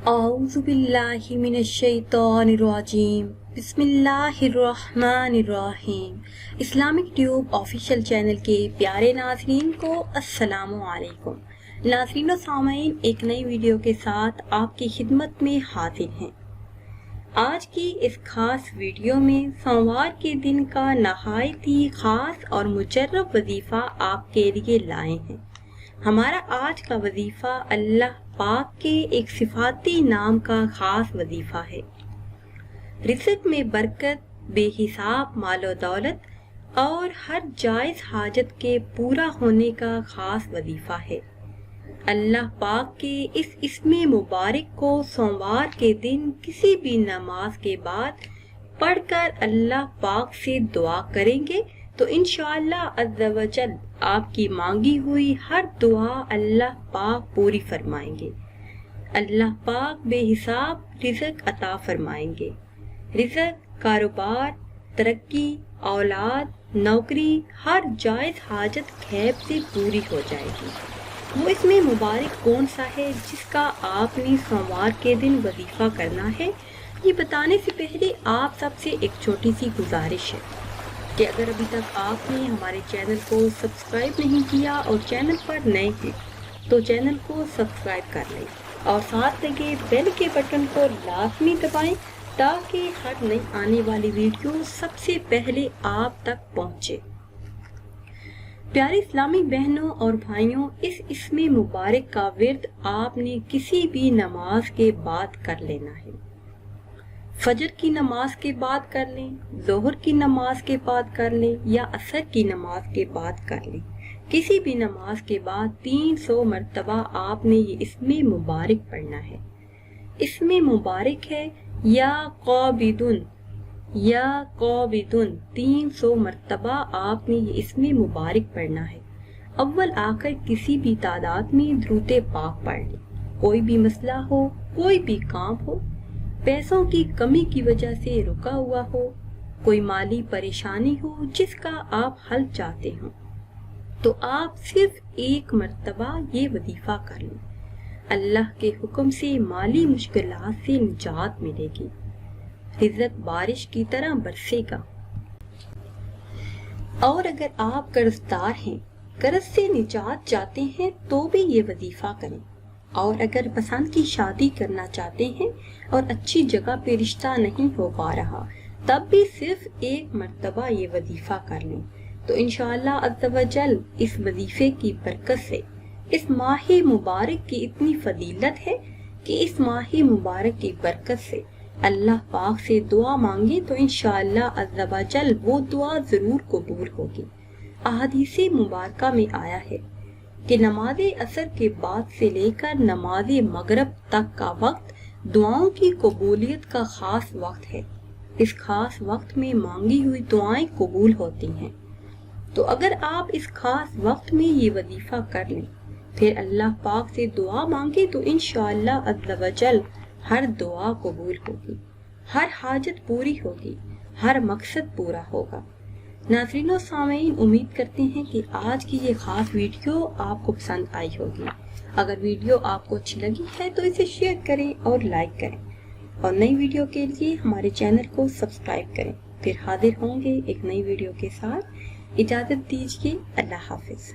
اعوذ باللہ من الشیطان الرجیم بسم اللہ الرحمن الرحیم۔ اسلامک ٹیوب آفیشیل چینل کے پیارے ناظرین کو السلام علیکم۔ ناظرین و سامعین، ایک نئی ویڈیو کے ساتھ آپ کی خدمت میں حاضر ہیں۔ آج کی اس خاص ویڈیو میں سوموار کے دن کا نہایت ہی خاص اور مجرب وظیفہ آپ کے لیے لائے ہیں۔ ہمارا آج کا وظیفہ اللہ پاک کے ایک صفاتی نام کا خاص وظیفہ ہے۔ رزق میں برکت، بے حساب مال و دولت اور ہر جائز حاجت کے پورا ہونے کا خاص وظیفہ ہے۔ اللہ پاک کے اس اسم مبارک کو سوموار کے دن کسی بھی نماز کے بعد پڑھ کر اللہ پاک سے دعا کریں گے تو انشاءاللہ عز و جل آپ کی مانگی ہوئی ہر دعا اللہ پاک پوری فرمائیں گے۔ اللہ پاک بے حساب رزق عطا فرمائیں گے۔ رزق، کاروبار، ترقی، اولاد، نوکری، ہر جائز حاجت غیب سے پوری ہو جائے گی۔ وہ اسم مبارک کون سا ہے جس کا آپ نے سوموار کے دن وظیفہ کرنا ہے، یہ بتانے سے پہلے آپ سب سے ایک چھوٹی سی گزارش ہے کہ اگر ابھی تک آپ نے ہمارے چینل کو سبسکرائب نہیں کیا اور چینل پر نئے ہیں تو چینل کو سبسکرائب کر لیں اور ساتھ لگے بیل کے بٹن کو لازمی دبائیں تاکہ ہر نئی آنے والی ویڈیو سب سے پہلے آپ تک پہنچے۔ پیارے اسلامی بہنوں اور بھائیوں، اس اسم مبارک کا ورد آپ نے کسی بھی نماز کے بعد کر لینا ہے۔ فجر کی نماز کے بعد کر لیں، ظہر کی نماز کے بعد کر لیں یا عصر کی نماز کے بعد کر لیں۔ کسی بھی نماز کے بعد 300 مرتبہ آپ نے یہ اسم مبارک پڑھنا ہے۔ اسم مبارک ہے یا قابدن، یا قابدن، 300 مرتبہ آپ نے یہ اسم مبارک پڑھنا ہے۔ اول آ کر کسی بھی تعداد میں درود پاک پڑھ لیں۔ کوئی بھی مسئلہ ہو، کوئی بھی کام ہو، پیسوں کی کمی کی وجہ سے رکا ہوا ہو، کوئی مالی پریشانی ہو جس کا آپ حل چاہتے ہوں، تو آپ صرف ایک مرتبہ یہ وظیفہ کر لیں۔ اللہ کے حکم سے مالی مشکلات سے نجات ملے گی، رزق بارش کی طرح برسے گا۔ اور اگر آپ قرض دار ہیں، قرض سے نجات چاہتے ہیں تو بھی یہ وظیفہ کریں۔ اور اگر پسند کی شادی کرنا چاہتے ہیں اور اچھی جگہ پہ رشتہ نہیں ہو پا رہا، تب بھی صرف ایک مرتبہ یہ وظیفہ کر لیں تو انشاءاللہ عز و جل اس وظیفے کی برکت سے اس ماہ مبارک کی اتنی فضیلت ہے کہ اس ماہ مبارک کی برکت سے اللہ پاک سے دعا مانگے تو انشاءاللہ عز و جل وہ دعا ضرور قبول ہوگی۔ احادیث مبارکہ میں آیا ہے کہ نماز عصر کے بعد سے لے کر نماز مغرب تک کا وقت دعاؤں کی قبولیت کا خاص وقت ہے۔ اس خاص وقت میں مانگی ہوئی دعائیں قبول ہوتی ہیں۔ تو اگر آپ اس خاص وقت میں یہ وظیفہ کر لیں، پھر اللہ پاک سے دعا مانگے تو انشاءاللہ عز و جل ہر دعا قبول ہوگی، ہر حاجت پوری ہوگی، ہر مقصد پورا ہوگا۔ ناظرین و سامعین، امید کرتے ہیں کہ آج کی یہ خاص ویڈیو آپ کو پسند آئی ہوگی۔ اگر ویڈیو آپ کو اچھی لگی ہے تو اسے شیئر کریں اور لائک کریں، اور نئی ویڈیو کے لیے ہمارے چینل کو سبسکرائب کریں۔ پھر حاضر ہوں گے ایک نئی ویڈیو کے ساتھ۔ اجازت دیجیے، اللہ حافظ۔